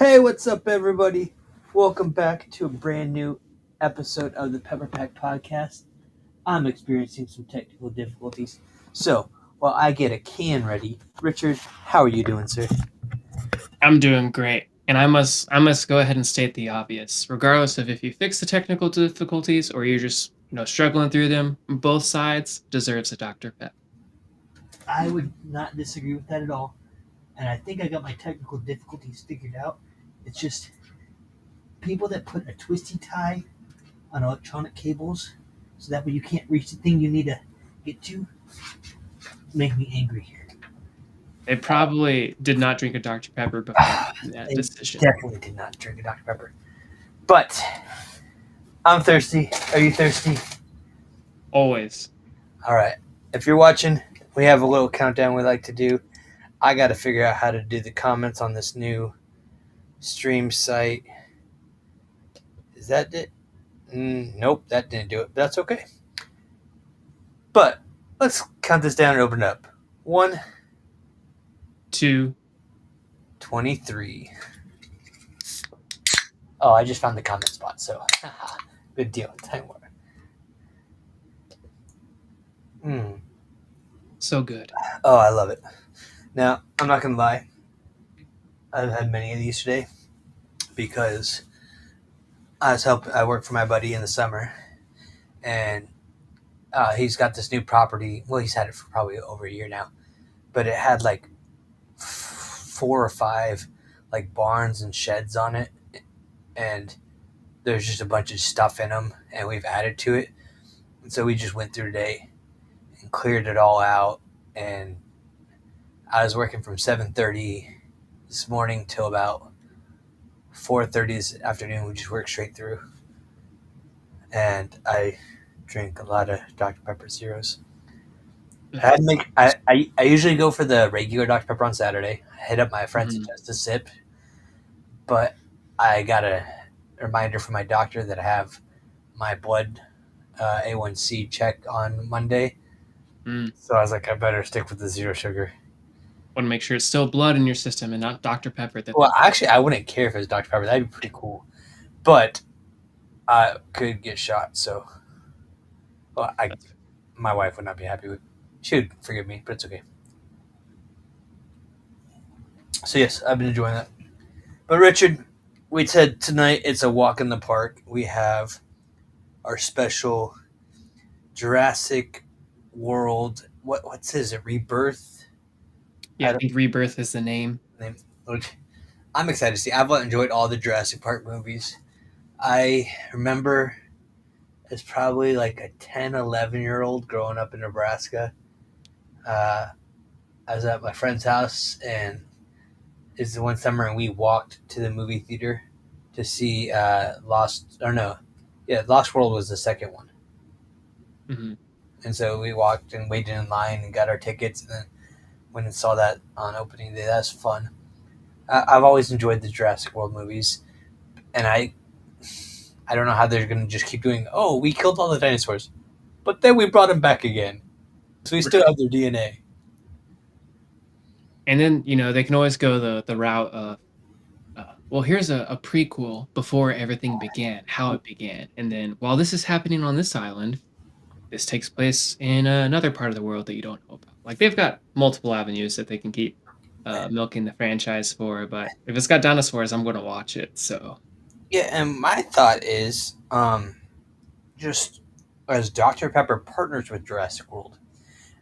Hey, what's up, everybody? Welcome back to a brand new episode of the PepperPackPodcast. I'm experiencing some technical difficulties, so while I get a can ready, Richard, how are you doing, sir? I'm doing great. And I must go ahead and state the obvious. Regardless of if you fix the technical difficulties or you're just, struggling through them, both sides deserves a Dr. Pep. I would not disagree with that at all, and I think I got my technical difficulties figured out. It's just people that put a twisty tie on electronic cables so that way you can't reach the thing you need to get to make me angry. They probably did not drink a Dr. Pepper before making that They decision. definitely did not drink a Dr. Pepper. But I'm thirsty. Are you thirsty? Always. All right. If you're watching, we have a little countdown we like to do. I got to figure out how to do the comments on this new stream site. Is that it? Nope, that didn't do it. But that's okay. But let's count this down and open it up. 1, 2. 23. Oh, I just found the comment spot, so good deal. Time warner. So good. Oh, I love it. Now, I'm not going to lie. I've had many of these today because I work for my buddy in the summer, and he's got this new property. Well, he's had it for probably over a year now, but it had like 4 or 5 like barns and sheds on it, and there's just a bunch of stuff in them, and we've added to it. And so we just went through today and cleared it all out. And I was working from 7:30 this morning till about 4:30 this afternoon. We just worked straight through, and I drink a lot of Dr. Pepper Zeros. I usually go for the regular Dr. Pepper on Saturday. I hit up my friends at Just a Sip, but I got a reminder from my doctor that I have my blood A1C check on Monday. So I was like, I better stick with the zero sugar. Want to make sure it's still blood in your system and not Dr. Pepper. Well, actually, I wouldn't care if it was Dr. Pepper. That'd be pretty cool. But I could get shot, so my wife would not be happy with. She would forgive me, but it's okay. So yes, I've been enjoying that. But Richard, we said tonight it's a walk in the park. We have our special Jurassic World. What's his? It Rebirth. Yeah, I think Rebirth is the name. Which I'm excited to see. I've enjoyed all the Jurassic Park movies. I remember as probably like a 10, 11-year-old growing up in Nebraska. I was at my friend's house, and it's the one summer, and we walked to the movie theater to see Lost World was the second one. Mm-hmm. And so we walked and waited in line and got our tickets, and then went and saw that on opening day. That's fun. I've always enjoyed the Jurassic World movies, and I don't know how they're going to just keep doing. Oh, we killed all the dinosaurs, but then we brought them back again, so we still have their DNA. And then, they can always go the route of, well, here's a prequel before everything began, how it began. And then while this is happening on this island, this takes place in another part of the world that you don't know about. Like, they've got multiple avenues that they can keep milking the franchise for, but if it's got dinosaurs, I'm going to watch it. So Yeah, and my thought is, just as Dr. Pepper partners with Jurassic World,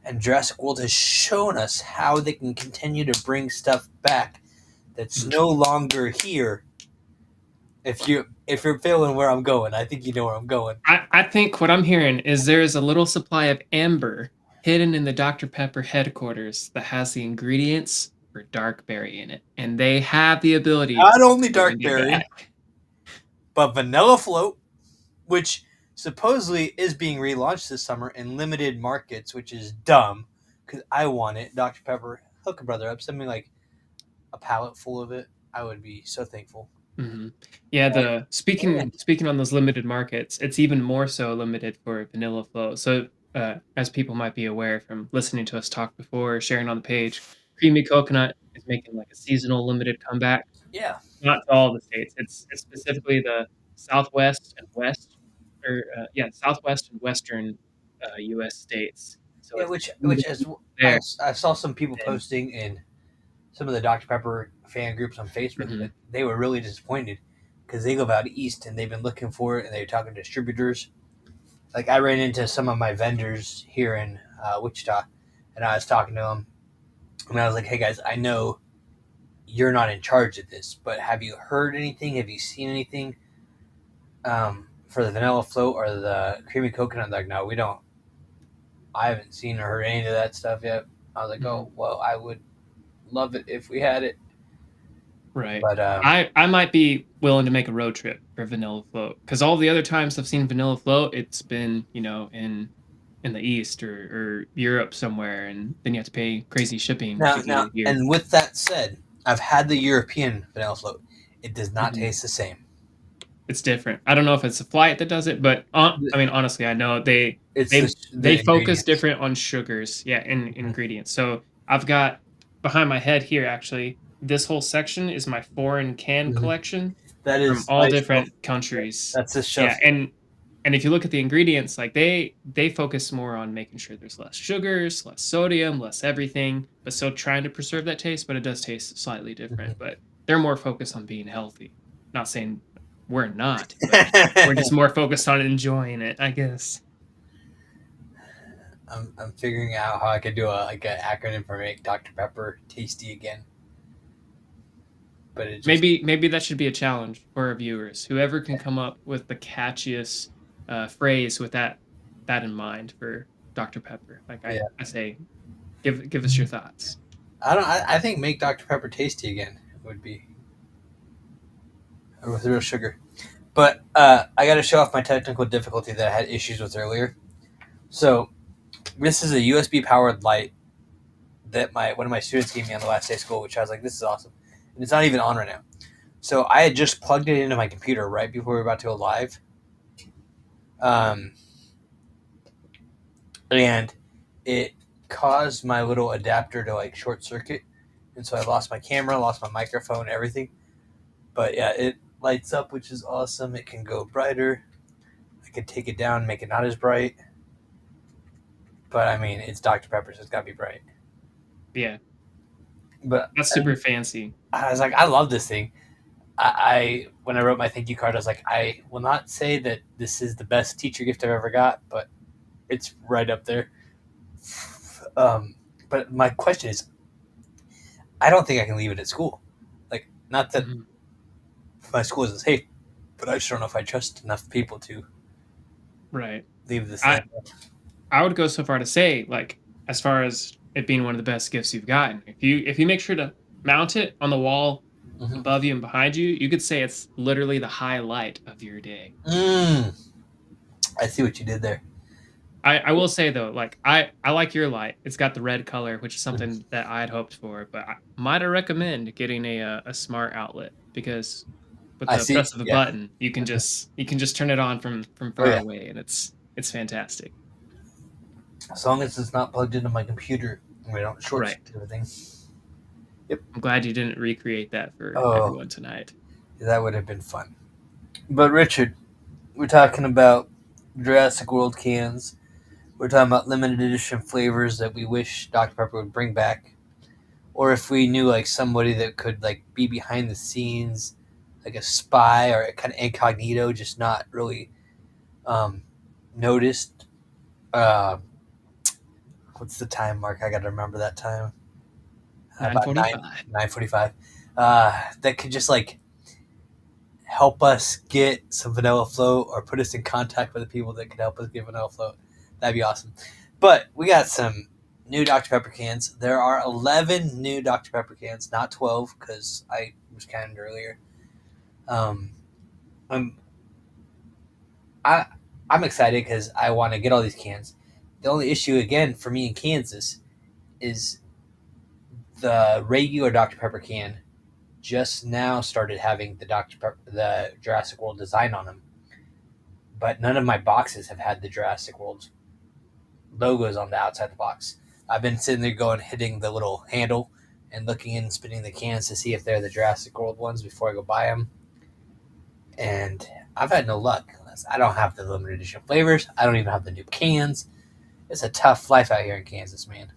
and Jurassic World has shown us how they can continue to bring stuff back that's no longer here. If you're feeling where I'm going, I think you know where I'm going. I think what I'm hearing is there's a little supply of amber hidden in the Dr. Pepper headquarters that has the ingredients for dark berry in it, and they have the ability Not only to dark bring it berry, back. but vanilla float, which supposedly is being relaunched this summer in limited markets, which is dumb because I want it. Dr. Pepper, hook a brother up, send me like a pallet full of it. I would be so thankful. Mm-hmm. Yeah, the speaking on those limited markets, it's even more so limited for vanilla float. So, as people might be aware from listening to us talk before, sharing on the page, creamy coconut is making like a seasonal limited comeback. Yeah, Not to all the states. It's specifically the Southwest and West, or yeah, Southwest and Western U.S. states. So yeah. it's Which limited is there. I saw some people And posting in some of the Dr Pepper fan groups on Facebook mhm, that they were really disappointed because they live out east and they've been looking for it and they're talking to distributors. Like I ran into some of my vendors here in Wichita, and I was talking to them, and I was like, "Hey guys, I know you're not in charge of this, but have you heard anything? Have you seen anything for the vanilla float or the creamy coconut?" Like, no, we don't. I haven't seen or heard any of that stuff yet. I was like, mhm. "Oh, well, I would love it if we had it," Right. but I might be willing to make a road trip for vanilla float because all the other times I've seen vanilla float, it's been, in the East or Europe somewhere, and then you have to pay crazy shipping to get now, it here. and with that said, I've had the European vanilla float. It does not Mhm. taste the same. It's different. I don't know if it's a flight that does it, but, I mean, honestly, I know It's they the focus ingredients. different on sugars, yeah, and Mhm. ingredients. So, I've got behind my head here, actually, this whole section is my foreign can Mhm. collection That from is all my shelf. different countries. That's the Yeah, shelf. and if you look at the ingredients, like, they focus more on making sure there's less sugars, less sodium, less everything, but still trying to preserve that taste, but it does taste slightly different, Mhm. but they're more focused on being healthy. Not saying we're not, but we're just more focused on enjoying it, I guess. I'm figuring out how I could do a like an acronym for make Dr Pepper tasty again, but it just Maybe that should be a challenge for our viewers. Whoever can come up with the catchiest, phrase with that in mind for Dr. Pepper. Like, yeah. I say, give us your thoughts. I don't. I think make Dr Pepper tasty again would be with real sugar. But I got to show off my technical difficulty that I had issues with earlier. So this is a USB powered light that my one of my students gave me on the last day of school, which I was like, this is awesome, and it's not even on right now. So I had just plugged it into my computer right before we were about to go live, um, and it caused my little adapter to like short circuit, and so I lost my camera, lost my microphone, everything. But yeah, it lights up, which is awesome. It can go brighter. I could take it down, make it not as bright. But I mean, it's Dr Pepper, so it's got to be bright. Yeah, But that's super fancy. I was like, I love this thing. I when I wrote my thank you card, I was like, I will not say that this is the best teacher gift I've ever got, but it's right up there. Um, but my question is, I don't think I can leave it at school. Like, not that Mhm. my school isn't safe, but I just don't know if I trust enough people to Right. leave this I thing. I would go so far to say, like, as far as it being one of the best gifts you've gotten, if you make sure to mount it on the wall Mm-hmm. above you and behind you, you could say it's literally the highlight of your day. I see what you did there. I will say though, like I like your light. It's got the red color, which is Mhm. something that I had hoped for, but I recommend getting a smart outlet because with I the see. press of a Yeah. button, you can just turn it on from Oh far yeah. away, and it's fantastic. As long as it's not plugged into my computer, and we don't short Right. circuit everything. Yep. I'm glad you didn't recreate that for Oh, everyone tonight. that would have been fun. But Richard, we're talking about Jurassic World cans. We're talking about limited edition flavors that we wish Dr. Pepper would bring back, or if we knew like somebody that could like be behind the scenes, like a spy or a kind of incognito, just not really um, noticed. Uh, what's the time mark? I got to remember that time. About 9:45. 9:45. That could just like help us get some vanilla float or put us in contact with the people that could help us get vanilla float. That'd be awesome. But we got some new Dr. Pepper cans. There are 11 new Dr. Pepper cans, not 12, because I was counted earlier. Um, I'm I I'm excited because I want to get all these cans. The only issue again for me in Kansas is the regular Dr. Pepper can just now started having the Jurassic World design on them, but none of my boxes have had the Jurassic World logos on the outside of the box. I've been sitting there going hitting the little handle and looking in and spinning the cans to see if they're the Jurassic World ones before I go buy them. And I've had no luck. I don't have the limited edition flavors. I don't even have the new cans. It's a tough life out here in Kansas, man.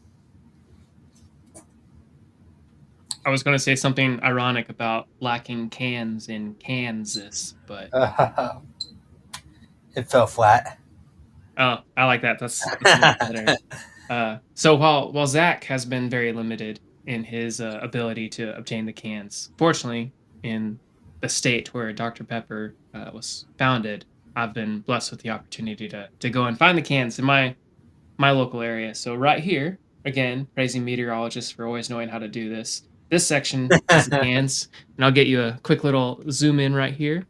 I was going to say something ironic about lacking cans in Kansas, but It fell flat. oh, I like that. That's much better. So while Zach has been very limited in his ability to obtain the cans, fortunately, in the state where Dr. Pepper was founded, I've been blessed with the opportunity to go and find the cans in my local area. So right here, again, praising meteorologists for always knowing how to do this. This section has the cans, and I'll get you a quick little zoom in right here.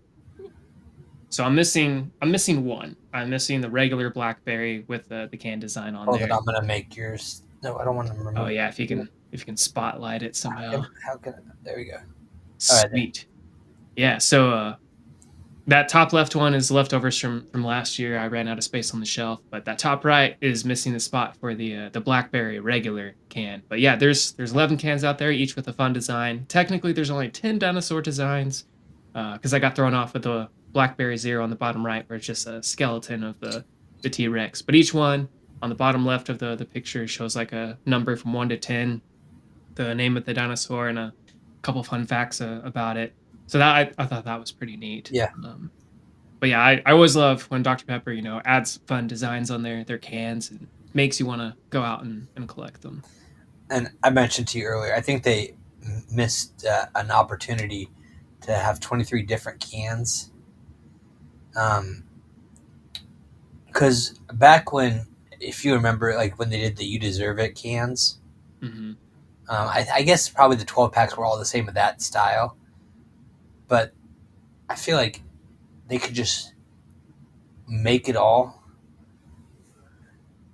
So I'm missing one. I'm missing the regular blackberry with the can design on Hold it, there. I'm gonna make yours. No, I don't want to Oh remove yeah, if you can spotlight it somehow. How can I? There we go. All right, there. Sweet. Yeah, so that top left one is leftovers from last year. I ran out of space on the shelf, but that top right is missing the spot for the blackberry regular can. But yeah, there's 11 cans out there, each with a fun design. Technically, there's only 10 dinosaur designs, because I got thrown off with the blackberry zero on the bottom right, where it's just a skeleton of the T Rex. But each one on the bottom left of the picture shows like a number from 1 to 10, the name of the dinosaur, and a couple fun facts about it. So that I thought that was pretty neat. Yeah, But yeah, I always love when Dr. Pepper, adds fun designs on their cans and makes you want to go out and collect them. and I mentioned to you earlier. I think they missed an opportunity to have 23 different cans. Because back when, if you remember, like when they did the "You Deserve It" cans, Hmm. I guess probably the 12 packs were all the same of that style. But I feel like they could just make it all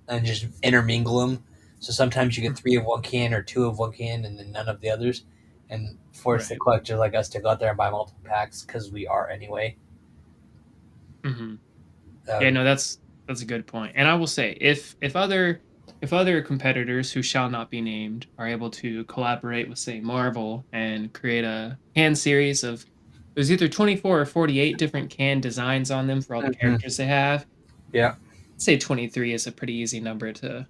and just intermingle them. So sometimes you get three of one can or two of one can and then none of the others, and force the Right. collectors like us to go out there and buy multiple packs because we are anyway. Hmm. Yeah, Um, no, that's a good point. And I will say, if other competitors who shall not be named are able to collaborate with, say, Marvel and create a can series of, there's either 24 or 48 different can designs on them for all the mhm. characters they have. Yeah. I'd say 23 is a pretty easy number to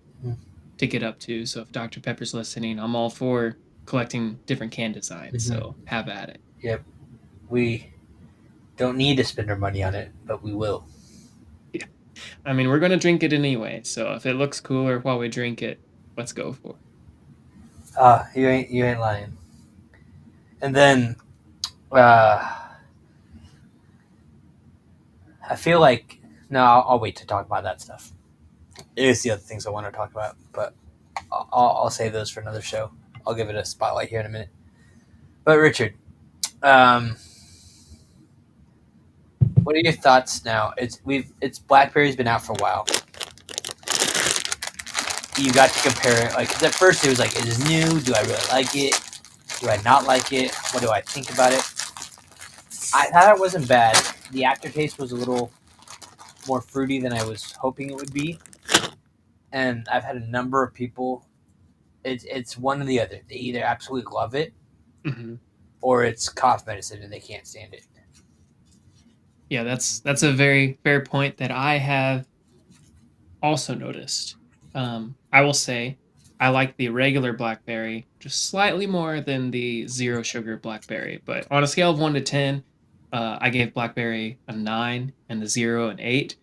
get up to. So if Dr. Pepper's listening, I'm all for collecting different can designs. Mhm. So have at it. Yep. We don't need to spend our money on it, but we will. Yeah. I mean, we're gonna drink it anyway. So if it looks cooler while we drink it, let's go for it. You ain't lying. And then uh, I feel like no, I'll wait to talk about that stuff. There's the other things I want to talk about, but I'll save those for another show. I'll give it a spotlight here in a minute. But Richard, um, what are your thoughts now? It's Blackberry's been out for a while. You got to compare it. Like 'cause at first it was like, is it new? Do I really like it? Do I not like it? What do I think about it? I thought it wasn't bad. The aftertaste was a little more fruity than I was hoping it would be. And I've had a number of people. It's one or the other. They either absolutely love it Hmm. or it's cough medicine and they can't stand it. Yeah, that's a very fair point that I have also noticed. I will say I like the regular blackberry just slightly more than the zero sugar blackberry. But on a scale of 1 to 10, I gave blackberry a 9 and the zero an 8.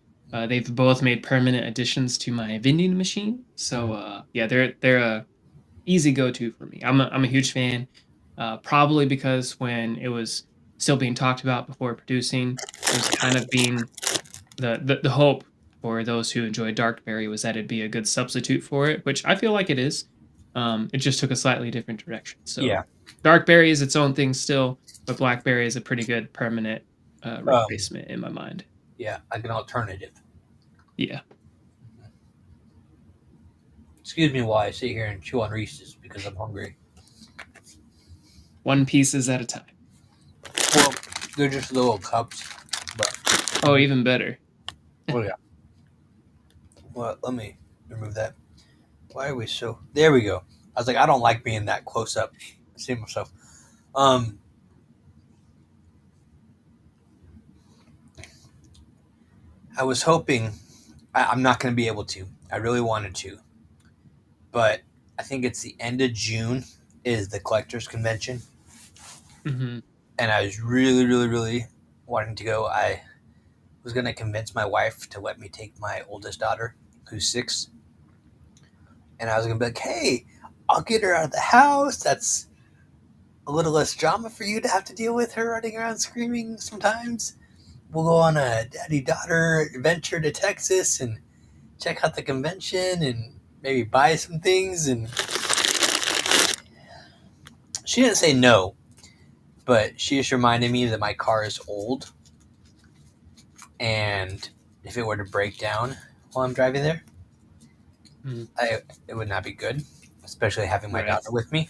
They've both made permanent additions to my vending machine, so yeah, they're a easy go to for me. I'm a huge fan, probably because when it was still being talked about before producing, it was kind of being the hope for those who enjoy Darkberry was that it'd be a good substitute for it, which I feel like it is. It just took a slightly different direction. So Yeah. Darkberry is its own thing still, but Blackberry is a pretty good permanent Um, replacement in my mind. yeah, like an alternative. Yeah, Excuse me while I sit here and chew on Reese's because I'm hungry. one pieces at a time. Well, they're just little cups, but Oh, even better. oh yeah. Well, let me remove that. Why are we so? There we go. I was like, I don't like being that close up, seeing myself. Um, I was hoping I'm not going to be able to. I really wanted to, but I think it's the end of June is the collectors convention, Mm-hmm. and I was really, really, really wanting to go. I was going to convince my wife to let me take my oldest daughter, who's 6, and I was going to be like, "Hey, I'll get her out of the house. That's a little less drama for you to have to deal with her running around screaming sometimes. We'll go on a daddy-daughter adventure to Texas and check out the convention and maybe buy some things." And she didn't say no, but she just reminded me that my car is old, and if it were to break down while I'm driving there, Mm-hmm. it would not be good, especially having my Right. daughter with me.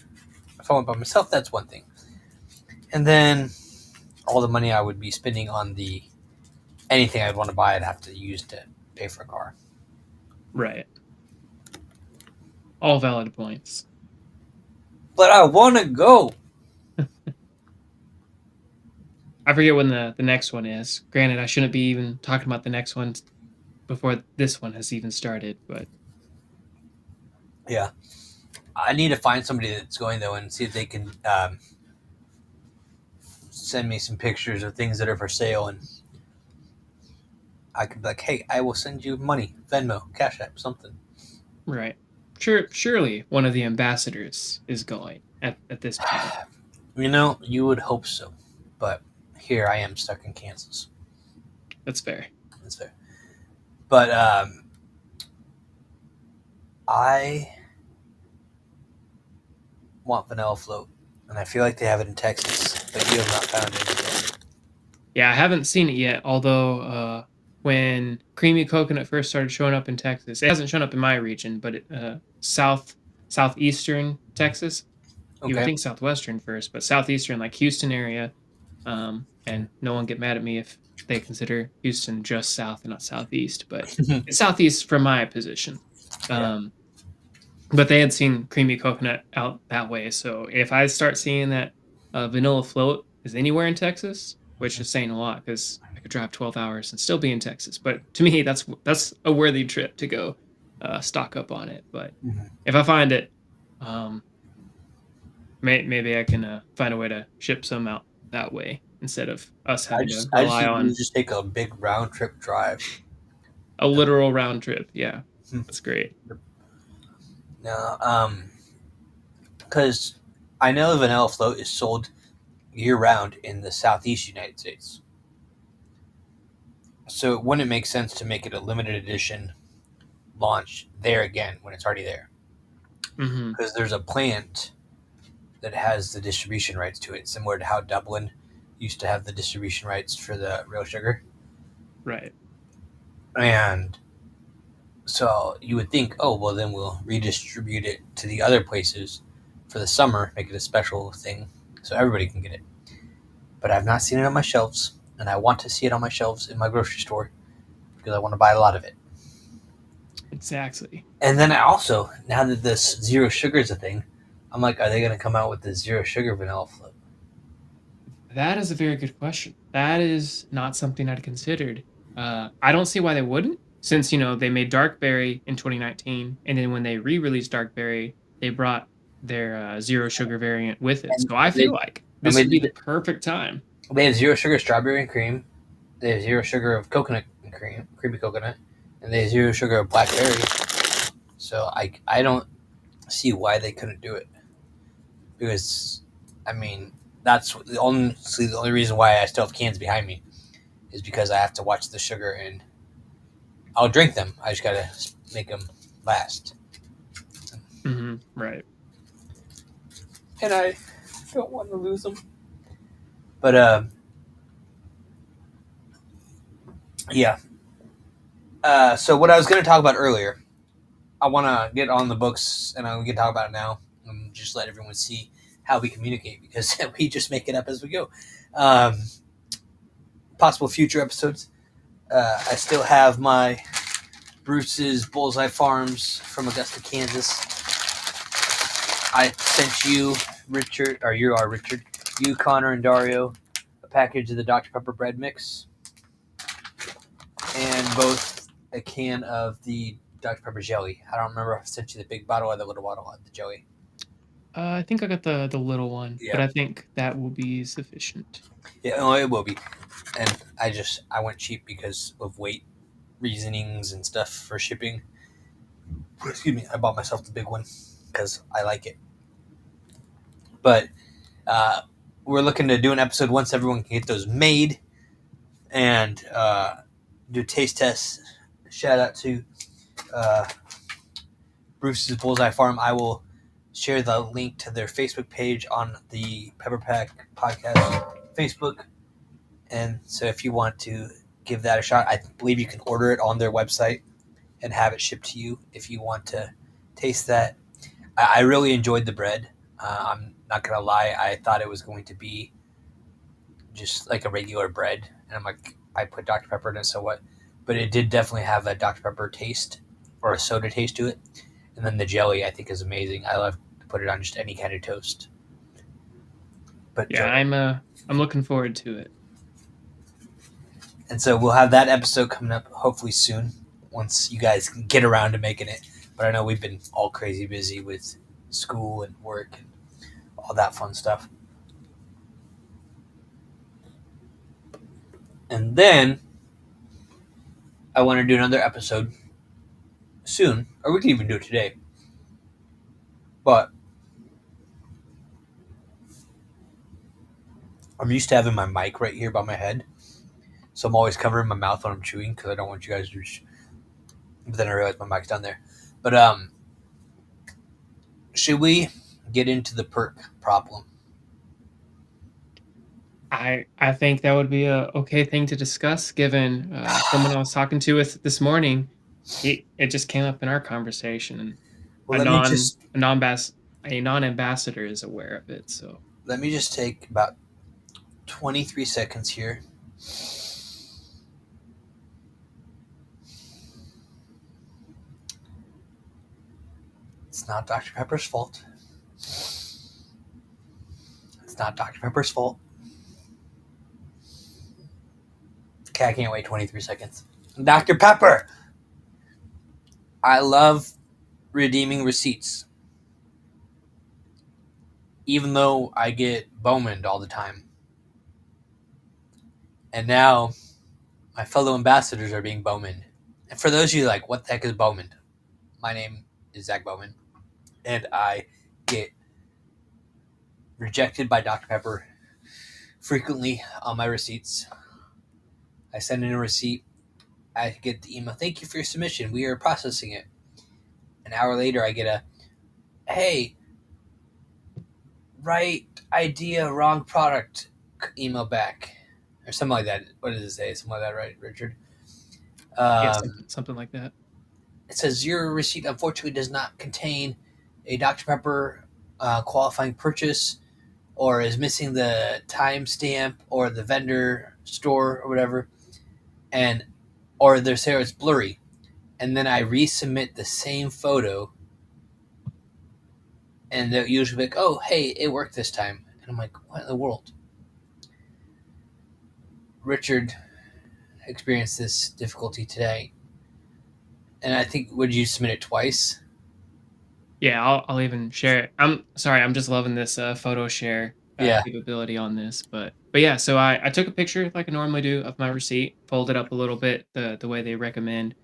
If I went by myself, that's one thing. And then all the money I would be spending on the anything I'd want to buy, I'd have to use to pay for a car. Right. All valid points. But I want to go. I forget when the next one is. Granted, I shouldn't be even talking about the next one before this one has even started, but Yeah, I need to find somebody that's going though and see if they can send me some pictures of things that are for sale, and I could be like, "Hey, I will send you money, Venmo, Cash App, something." right. Sure, surely one of the ambassadors is going at this point. You know, you would hope so, but here I am stuck in Kansas. That's fair. That's fair. But I want vanilla float, and I feel like they have it in Texas, but you have not found it yet. Yeah, I haven't seen it yet, although when creamy coconut first started showing up in Texas, it hasn't shown up in my region, but southeastern Texas. You would Okay. think southwestern first, but southeastern, like Houston area. And no one get mad at me if they consider Houston just south and not southeast, but it's southeast from my position. Yeah. Um, but they had seen creamy coconut out that way, so if I start seeing that vanilla float is anywhere in Texas, which is saying a lot because I could drive 12 hours and still be in Texas, but to me that's a worthy trip to go stock up on it. But Mhm. if I find it, um, maybe I can find a way to ship some out that way instead of us having to I just rely think you on just take a big round trip drive. a literal round trip. Yeah, that's great. No, because I know vanilla float is sold year round in the southeast United States, so it wouldn't make sense to make it a limited edition launch there again when it's already there. Hmm. Because there's a plant that has the distribution rights to it, similar to how Dublin used to have the distribution rights for the real sugar. Right. And so you would think, oh, well, then we'll redistribute it to the other places for the summer, make it a special thing so everybody can get it. But I've not seen it on my shelves, and I want to see it on my shelves in my grocery store because I want to buy a lot of it. Exactly. And then I also, now that this zero sugar is a thing, I'm like, are they going to come out with the zero sugar vanilla float? That is a very good question. That is not something I'd considered. I don't see why they wouldn't, since they made Darkberry in 2019, and then when they re-released Darkberry, they brought their zero sugar variant with it. And So I feel like and this would be the perfect time. they have zero sugar strawberry and cream. They have zero sugar of coconut and cream, creamy coconut, and they have zero sugar of blackberry. So I don't see why they couldn't do it, because I mean that's honestly the only reason why I still have cans behind me is because I have to watch the sugar, and I'll drink them. I just gotta make them last, Right. and I don't want to lose them. But yeah. So what I was going to talk about earlier, I want to get on the books, and I'm going to talk about it now, and just let everyone see how we communicate, because we just make it up as we go. Um, Possible future episodes. I still have my Bruce's Bullseye Farms from Augusta, Kansas. I sent you, Richard, or you are Richard, you, Connor, and Dario, a package of the Dr. Pepper bread mix, and both a can of the Dr. Pepper jelly. I don't remember if I sent you the big bottle or the little bottle of the jelly. I think I got the little one, but Yeah, I think that will be sufficient. yeah, oh, it will be. And I went cheap because of weight reasonings and stuff for shipping. Excuse me, I bought myself the big one because I like it. But uh, we're looking to do an episode once everyone can get those made and do taste tests. Shout out to uh, Bruce's Bullseye Farm. I will share the link to their Facebook page on the PepperPack Podcast Facebook. And so if you want to give that a shot, I believe you can order it on their website and have it shipped to you if you want to taste that. I really enjoyed the bread. I'm not going to lie. I thought it was going to be just like a regular bread. And I'm like, I put Dr. Pepper in it, so what? But it did definitely have a Dr. Pepper taste or a soda taste to it. And then the jelly, I think, is amazing. I love to put it on just any kind of toast. But Yeah, I'm looking forward to it. and so we'll have that episode coming up hopefully soon once you guys can get around to making it. But I know we've been all crazy busy with school and work and all that fun stuff. And then I want to do another episode soon, or we can even do it today. But I'm used to having my mic right here by my head, so I'm always covering my mouth when I'm chewing because I don't want you guys to. But then I realized my mic's down there. But should we get into the perk problem? I think that would be a okay thing to discuss given someone I was talking to with this morning. It just came up in our conversation, and Well, let me just a non-ambassador is aware of it. So take about 23 seconds here. It's not Dr. Pepper's fault. It's not Dr. Pepper's fault. Okay, I can't wait 23 seconds. Dr. Pepper! I love redeeming receipts. Even though I get Bowmaned all the time. And now my fellow ambassadors are being Bowmaned. And for those of you like, what the heck is Bowman? My name is Zach Bowman. And I get rejected by Dr. Pepper frequently on my receipts. I send in a receipt. I get the email, thank you for your submission. We are processing it. An hour later, I get a, hey, right idea, wrong product email back. Or something like that. What does it say? Something like that, right, Richard? yeah, Um, something like that. it says your receipt unfortunately does not contain a Dr. Pepper qualifying purchase or is missing the timestamp or the vendor store or whatever. And or they say it's blurry. And then I resubmit the same photo and they'll usually be like, oh, hey, it worked this time. And I'm like, what in the world? Richard experienced this difficulty today. And I think, would you submit it twice? Yeah, I'll even share it. I'm sorry, I'm just loving this photo share Yeah. capability on this, but yeah. So I took a picture like I normally do of my receipt, folded up a little bit the way they recommend,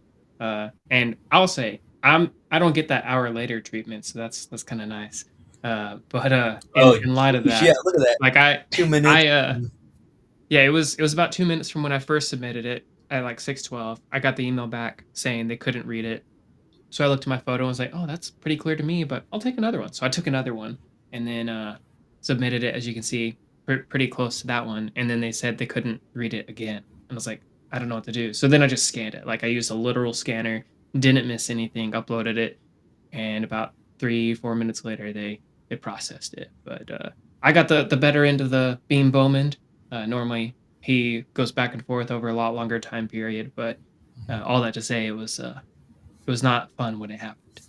and I'll say I don't get that hour later treatment, so that's kind of nice. But Oh, in light of yeah, that, look at that. like 2 minutes. yeah, it was about 2 minutes from when I first submitted it at like 6:12. I got the email back saying they couldn't read it, so I looked at my photo and was like, "Oh, that's pretty clear to me, but I'll take another one." So I took another one and then submitted it, as you can see, pretty close to that one. And then they said they couldn't read it again, and I was like, "I don't know what to do." So then I just scanned it. Like I used a literal scanner, didn't miss anything, uploaded it, and about 3 4 minutes later, they processed it. But I got the better end of the beam Bowman. Normally he goes back and forth over a lot longer time period, but all that to say, it was not fun when it happened.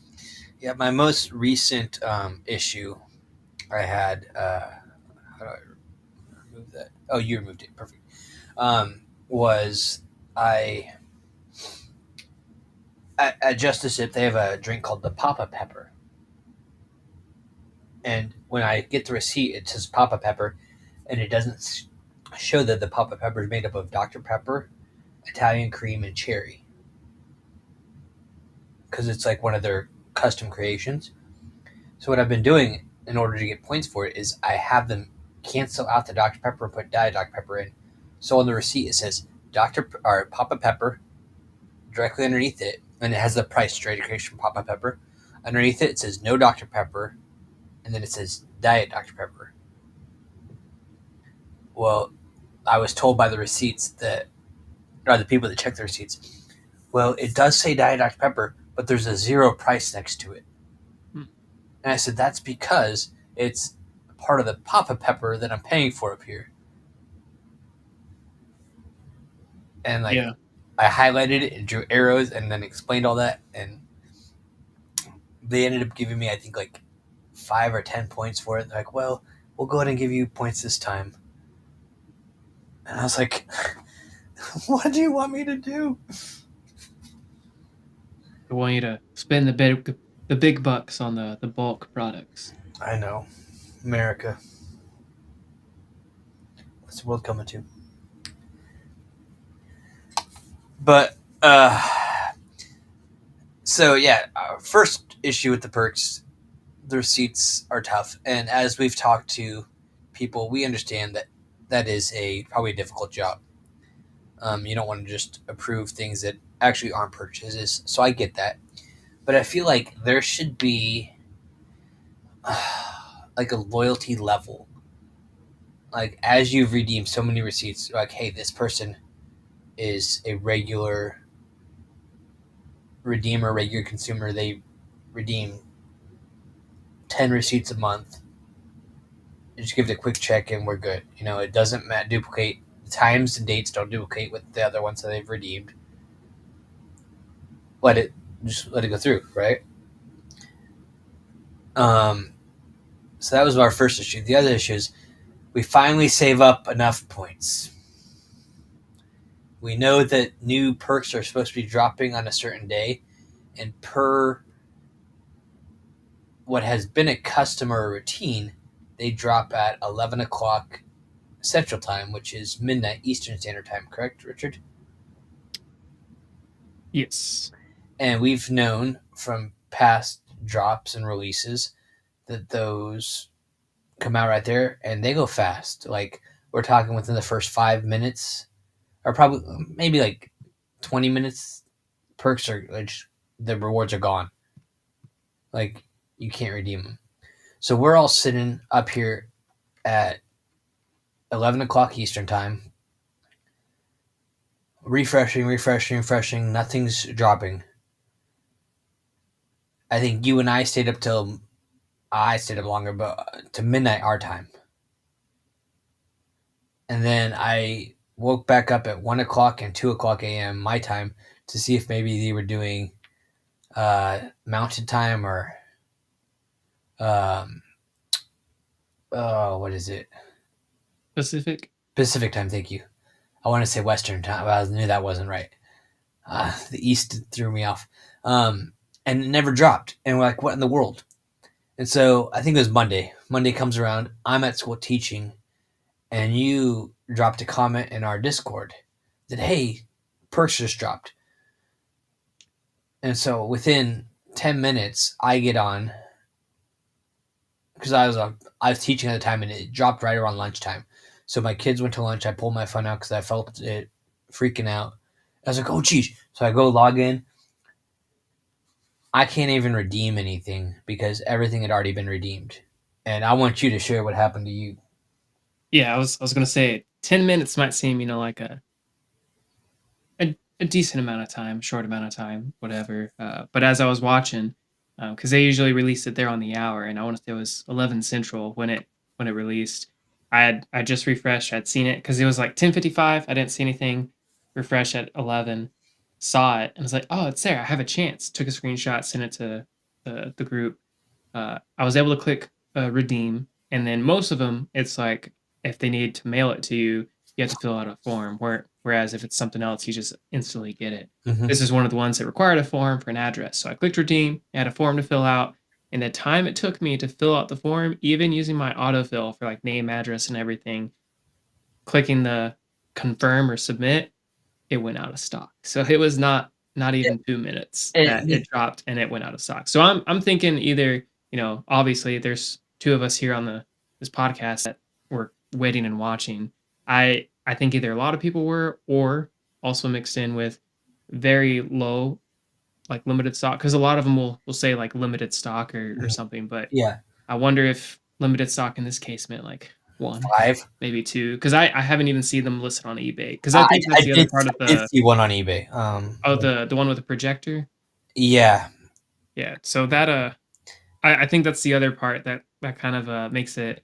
Yeah, my most recent issue I had. How do I remove that? Oh, you removed it. Perfect. Was I at Justice Sip? They have a drink called the Papa Pepper, and when I get the receipt, it says Papa Pepper, and it doesn't show that the Papa Pepper is made up of Dr Pepper, Italian cream, and cherry, because it's like one of their custom creations. So what I've been doing in order to get points for it is I have them cancel out the Dr Pepper and put Diet Dr Pepper in. So on the receipt it says or Papa Pepper directly underneath it, and it has the price straight from Papa Pepper. Underneath it, it says no Dr Pepper, and then it says Diet Dr Pepper. Well, I was told by the receipts that, or the people that check the receipts, well, it does say Diet Dr Pepper, but there's a zero price next to it. Hmm. And I said that's because it's part of the Papa Pepper that I'm paying for up here. And like Yeah. I highlighted it and drew arrows and then explained all that, and they ended up giving me I think like 5 or 10 points for it. They're like, well, we'll go ahead and give you points this time. And I was like, what do you want me to do? I want you to spend the big bucks on the bulk products. I know, America. What's the world coming to? But so yeah, first issue with the perks, the receipts are tough, and as we've talked to people, we understand that that is a probably a difficult job. You don't want to just approve things that actually aren't purchases, so I get that. But I feel like there should be like a loyalty level. Like as you've redeemed so many receipts, like hey, this person is a regular redeemer, regular consumer. They redeem 10 receipts a month. Just give it a quick check and we're good. You know, it doesn't duplicate. The times and dates don't duplicate with the other ones that they've redeemed. Let it let it go through, right? Um, so that was our first issue. The other issue is we finally save up enough points. We know that new perks are supposed to be dropping on a certain day, and per what has been a customer routine, they drop at 11 o'clock Central Time, which is midnight Eastern Standard Time, correct, Richard? Yes. And we've known from past drops and releases that those come out right there and they go fast. Like we're talking within the first 5 minutes, or probably maybe like 20 minutes. Perks are like the rewards are gone. Like you can't redeem them. So we're all sitting up here at 11 o'clock Eastern Time, refreshing, refreshing, refreshing. Nothing's dropping. I think you and I stayed up longer, but to midnight our time. And then I woke back up at 1 o'clock and 2 o'clock a.m. my time to see if maybe they were doing Mountain Time or um, what is it? Pacific. Pacific Time. Thank you. I want to say Western Time, but I knew that wasn't right. The East threw me off, and it never dropped. And we're like, what in the world? And so I think it was Monday. Monday comes around. I'm at school teaching, and you dropped a comment in our Discord that hey, perks just dropped. And so within 10 minutes, I get on because I was teaching at the time, and it dropped right around lunchtime. So my kids went to lunch. I pulled my phone out because I felt it freaking out. I was like, oh geez. So I go log in. I can't even redeem anything because everything had already been redeemed. And I want you to share what happened to you. Yeah, I was gonna say 10 minutes might seem, like a decent amount of time, short amount of time, whatever. But as I was watching, because they usually release it there on the hour, and I want to say it was 11 Central when it released. I just refreshed. I'd seen it because it was like 10:55. I didn't see anything. Refresh at 11, saw it, and was like, oh, it's there. I have a chance. Took a screenshot, sent it to the group, I was able to click redeem, and then most of them, it's like if they need to mail it to you, you have to fill out a form. Whereas if it's something else, you just instantly get it. Mm-hmm. This is one of the ones that required a form for an address. So I clicked redeem, I had a form to fill out, and the time it took me to fill out the form, even using my autofill for like name, address, and everything, clicking the confirm or submit, it went out of stock. So it was not even 2 minutes that And it dropped and it went out of stock. So I'm thinking either, obviously there's 2 of us here on this podcast that were waiting and watching. I think either a lot of people were, or also mixed in with very low, like, limited stock, because a lot of them will say, like, limited stock or something, but yeah, I wonder if limited stock in this case meant, like, 1, 5. maybe 2, because I haven't even seen them listed on eBay, because I I, think I that's the other did part of I did the. see one on eBay. Oh, the one with the projector? Yeah. Yeah, so that, I think that's the other part that kind of, makes it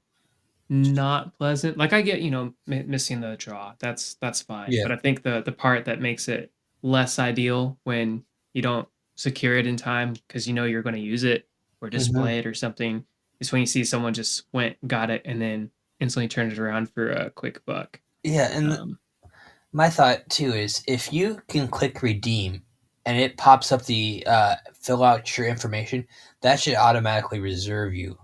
not pleasant. Like, I get, missing the draw, that's fine, Yeah. but I think the part that makes it less ideal when you don't secure it in time because you know you're gonna use it or Hmm. display it or something, is when you see someone just went, got it, and then instantly turned it around for a quick buck. Yeah, and Um, my thought too is if you can click redeem and it pops up the fill out your information, that should automatically reserve you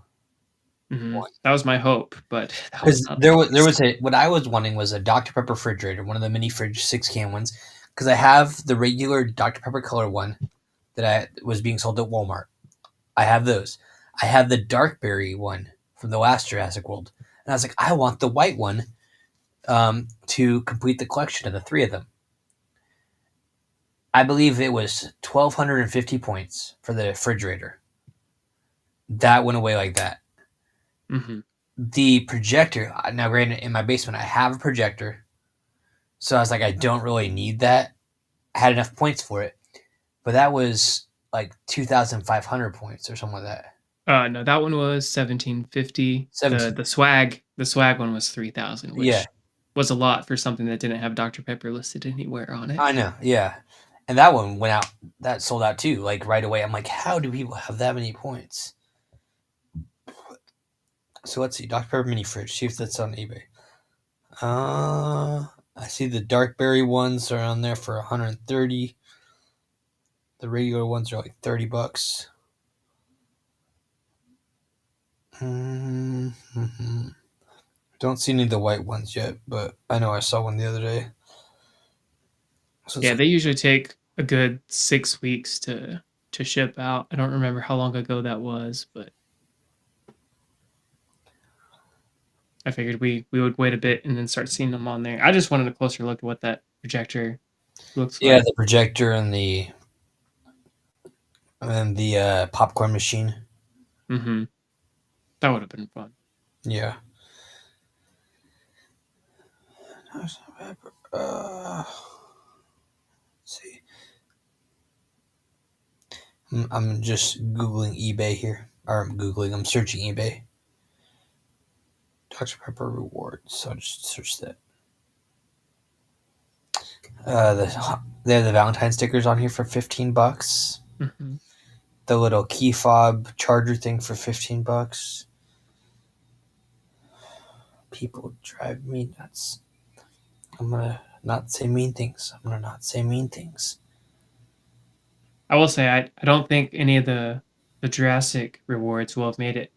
mhm. one. That was my hope, but that was Because not the there was case. a what I was wanting was a Dr Pepper refrigerator, one of the mini fridge 6 can ones, because I have the regular Dr Pepper color one that I was being sold at Walmart. I have those. I have the dark berry one from the last Jurassic World, and I was like, I want the white one to complete the collection of the three of them. I believe it was 1,250 points for the refrigerator. That went away like that. Mhm. The projector, now granted, in my basement, I have a projector. So I was like, I don't really need that. I had enough points for it. But that was like 2,500 points or something like that. No, that one was 1750. The 17. the swag one was 3,000, Yeah, which was a lot for something that didn't have Dr. Pepper listed anywhere on it. I know. Yeah. And that one went out. That sold out too, like right away. I'm like, how do people have that many points? So let's see. Dr. Pepper mini fridge. See if that's on eBay. I see the dark berry ones are on there for 130. The regular ones are like $30. Mm-hmm. Don't see any of the white ones yet, but I know I saw one the other day. So it's Yeah, like, they usually take a good 6 weeks to ship out. I don't remember how long ago that was, but I figured we would wait a bit and then start seeing them on there. I just wanted a closer look at what that projector looks yeah, like. the projector and the popcorn machine. Mhm. That would have been fun. Yeah. Let's see. I'm just googling eBay here, or I'm searching eBay. Dr Pepper rewards. So I'll just search that. They have the Valentine stickers on here for $15. Mhm. The little key fob charger thing for $15. People drive me nuts. I'm gonna not say mean things. I'm gonna not say mean things. I will say I don't think any of the Jurassic rewards will have made it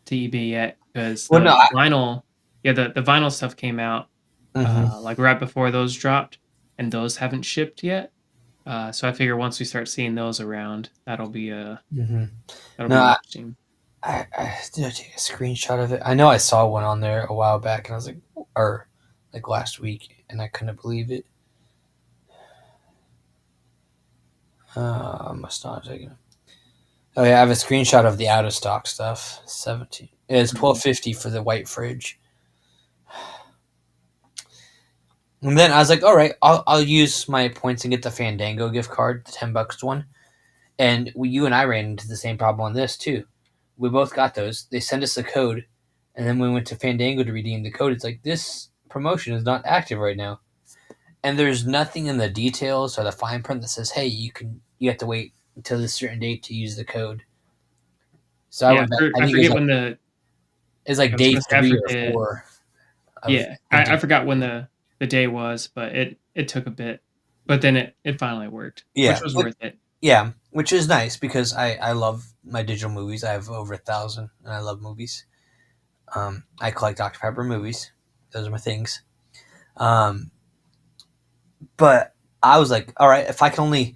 to eBay yet because Well, no. the vinyl, yeah, the vinyl stuff came out Mm-hmm. like right before those dropped, and those haven't shipped yet. So I figure once we start seeing those around, Mm-hmm. that'll No, be interesting. I did I take a screenshot of it. I know I saw one on there a while back, and I was like, or like last week, and I couldn't believe it. Must not have taken it. Oh yeah, I have a screenshot of the out of stock stuff. 17. It's Mhm. 12.50 for the white fridge. And then I was like, all right, I'll use my points and get the Fandango gift card, the $10 one. And you and I ran into the same problem on this too. We both got those. They sent us a code, and then when we went to Fandango to redeem the code, it's like this promotion is not active right now. And there's nothing in the details or the fine print that says, hey, you have to wait until this certain date to use the code. So I Yeah, went back. for I I think it was forget like when the I was day gonna say I forget. 3 or 4 of Yeah, I hunting. forgot when the day was, but it took a bit, but then it finally worked, which Yeah, was worth it. yeah, which is nice because I love my digital movies. I have over 1,000, and I love movies. I collect Dr Pepper movies. Those are my things. Um, but I was like, all right, if I can only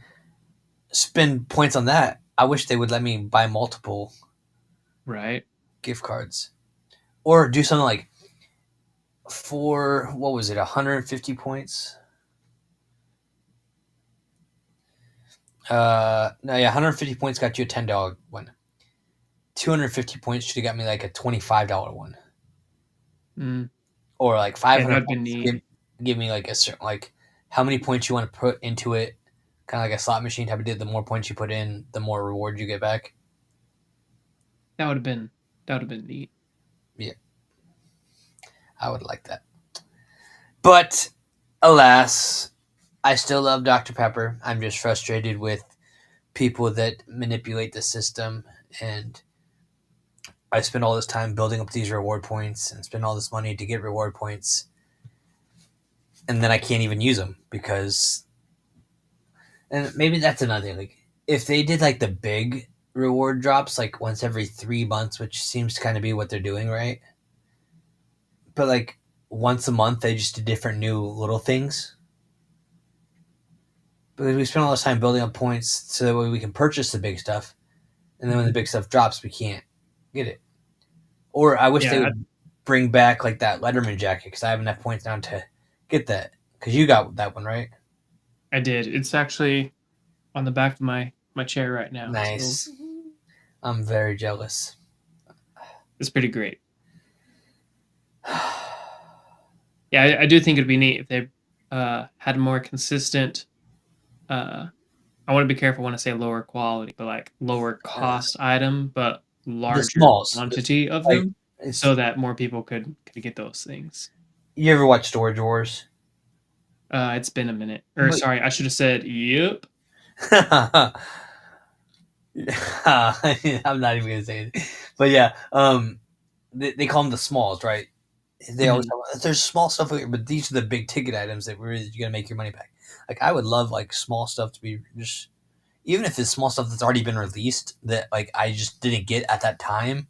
spend points on that, I wish they would let me buy multiple Right. gift cards or do something like for what was it, 150 points? No, yeah, 150 points got you a $10 one. 250 points should have got me like a $25 one, Mm. or like Yeah, 500 that'd been points. neat. Give me like a certain like how many points you want to put into it, kind of like a slot machine type of deal. The more points you put in, the more reward you get back. That would've been that would've been neat. Yeah, I would like that. But alas, I still love Dr Pepper. I'm just frustrated with people that manipulate the system, and I spend all this time building up these reward points and spend all this money to get reward points, and then I can't even use them because. And maybe that's another thing. Like, if they did like the big reward drops, like once every 3 months, which seems to kind of be what they're doing, right? But like once a month, they just do different new little things. Because we spend all this time building up points so that way we can purchase the big stuff, and then when the Mhm. big stuff drops, we can't get it. Or I wish they Yeah, would bring back like that Letterman jacket because I have enough points down to get that. Because you got that one, right? I did. It's actually on the back of my chair right now, so Nice. I'm very jealous. it's pretty great. Yeah, I do think it'd be neat if they, had a more consistent, uh I wanna be careful when I say lower quality, but, like, lower Uh, cost item, but the larger smalls, quantity of like them it's. so that more people could get those things. You ever watch Storage Wars? It's been a minute. Or But sorry, I should have said, "Yep." I'm not even gonna say it, but yeah, they call them the smalls, right? They always Mhm. talk about, there's small stuff here, but these are the big ticket items that really you're gonna make your money back. Like I would love like small stuff to be just, even if it's small stuff that's already been released that like I just didn't get at that time,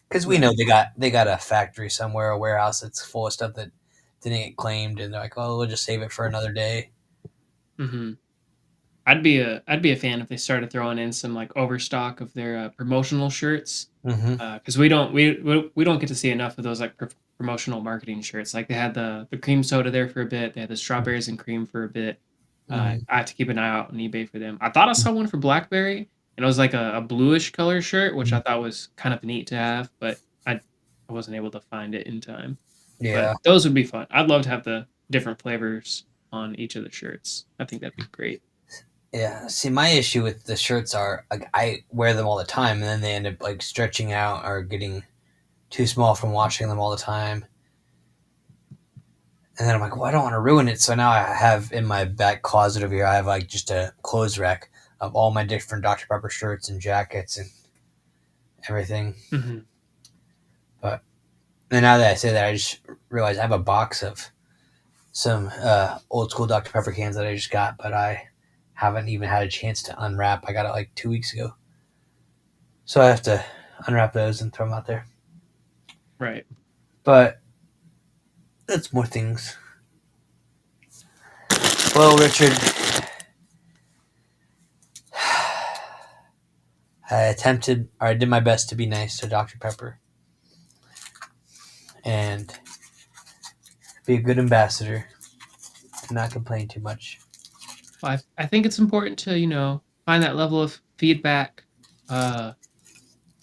because we know Right. they got a factory somewhere, a warehouse that's full of stuff that didn't get claimed, and they're like, oh, we'll just save it for another day. Mhm. I'd be a fan if they started throwing in some, like, overstock of their, promotional shirts, Mm-hmm. because we don't get to see enough of those, like, promotional marketing shirts. Like, they had the cream soda there for a bit, they had the strawberries and cream for a bit. Mm-hmm. I have to keep an eye out on eBay for them. I thought I saw one for blackberry, and it was, like, a bluish color shirt, which I thought was kind of neat to have, but I wasn't able to find it in time. But Yeah. those would be fun. I'd love to have the different flavors on each of the shirts. I think that'd be great. Yeah. See, my issue with the shirts are like I wear them all the time, and then they end up like stretching out or getting too small from washing them all the time. And then I'm like, well, I don't want to ruin it. So now I have in my back closet over here, I have like just a clothes rack of all my different Dr Pepper shirts and jackets and everything. Mhm. But and now that I say that, I just realize I have a box of some old school Dr Pepper cans that I just got, but I haven't even had a chance to unwrap. I got it like 2 weeks ago, so I have to unwrap those and throw them out there. Right. But that's more things. Well, Richard, I attempted, or I did my best to be nice to Dr. Pepper and be a good ambassador and not complain too much. Well, I think it's important to, find that level of feedback, uh,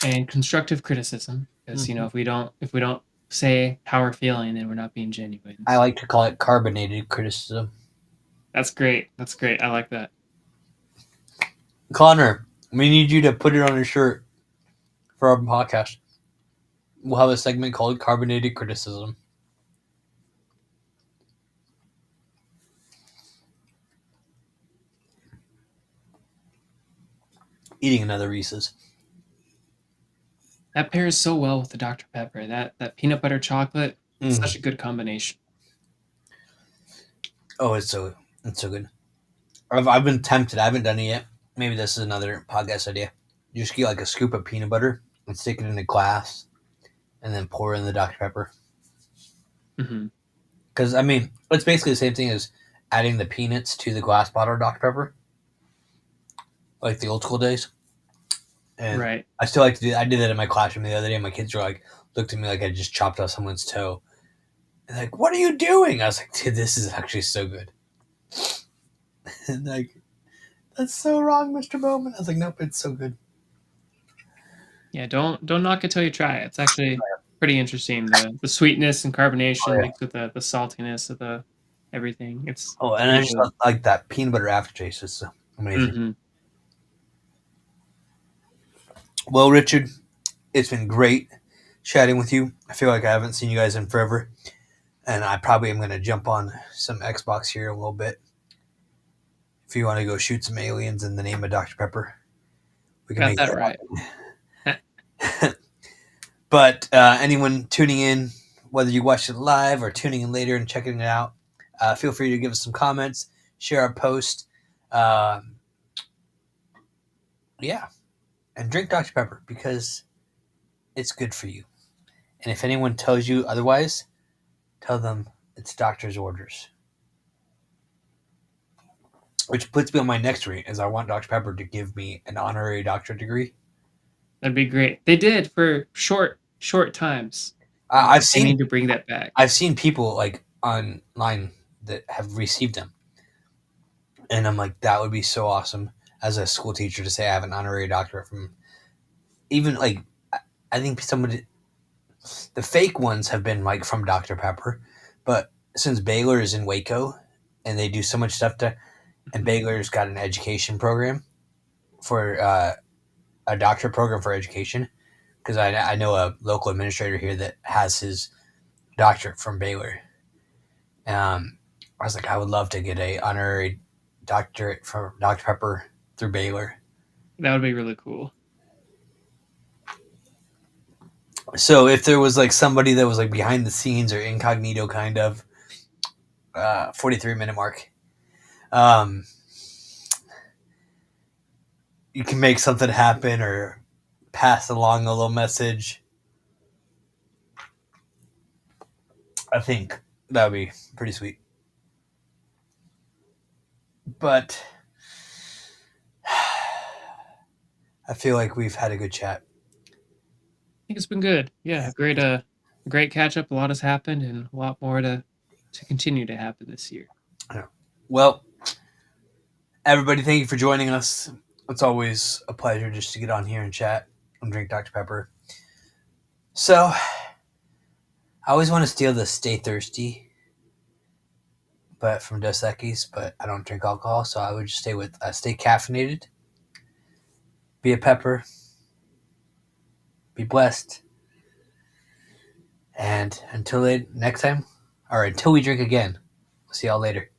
and constructive criticism because, Mhm. if we don't say how we're feeling, then we're not being genuine. I So like to call it carbonated criticism. that's great. That's great. I like that. Connor, we need you to put it on a shirt for our podcast. We'll have a segment called Carbonated Criticism. Eating another Reese's. That pairs so well with the Dr. Pepper. That peanut butter chocolate, Mm. such a good combination. Oh, it's so good. I've been tempted. I haven't done it yet. Maybe this is another podcast idea. You just get like a scoop of peanut butter and stick it in a glass, and then pour in the Dr Pepper. Hmm. Because I mean, it's basically the same thing as adding the peanuts to the glass bottle of Dr Pepper, like the old school days. And Right. I still like to do. I did that in my classroom the other day. My kids were like, looked at me like I just chopped off someone's toe. And like, what are you doing? I was like, dude, this is actually so good. And like, that's so wrong, Mr. Bowman. I was like, nope, it's so good. Yeah, don't knock it till you try it. It's actually pretty interesting. The sweetness and Oh carbonation yeah. mixed with the saltiness of the everything. It's Oh, and I pretty just good. like that peanut butter aftertaste. It's amazing. Hmm. Well, Richard, it's been great chatting with you. I feel like I haven't seen you guys in forever, and I probably am going to jump on some Xbox here in a little bit. If you want to go shoot some aliens in the name of Dr. Pepper, we can Got make that right. that. But anyone tuning in, whether you watch it live or tuning in later and checking it out, feel free to give us some comments, share our post. Uh, yeah, and drink Dr. Pepper because it's good for you. And if anyone tells you otherwise, tell them it's doctor's orders. Which puts me on my next rate, as I want Dr. Pepper to give me an honorary doctorate degree. That'd be great. They did for short times. I've They seen need to bring that back. I've seen people like online that have received them, and I'm like, that would be so awesome as a school teacher to say I have an honorary doctorate from. Even like, I think somebody, the fake ones have been like from Dr. Pepper, but since Baylor is in Waco, and they do so much stuff to, and Mhm. Baylor's got an education program for a doctorate program for education, because I know a local administrator here that has his doctorate from Baylor. I was like, I would love to get a honorary doctorate from Dr. Pepper through Baylor. That would be really cool. So if there was like somebody that was like behind the scenes or incognito kind of 43-minute mark, um, you can make something happen or pass along a little message. I think that would be pretty sweet. But I feel like we've had a good chat. I think it's been good. Yeah, great catch up. A lot has happened, and a lot more to continue to happen this year. Yeah. Well, everybody, thank you for joining us. It's always a pleasure just to get on here and chat and drink Dr. Pepper. So, I always want to steal the Stay Thirsty, but from Dos Equis, but I don't drink alcohol, so I would just stay with Stay Caffeinated. Be a pepper. Be blessed. And until next time, or until we drink again, we'll see y'all later.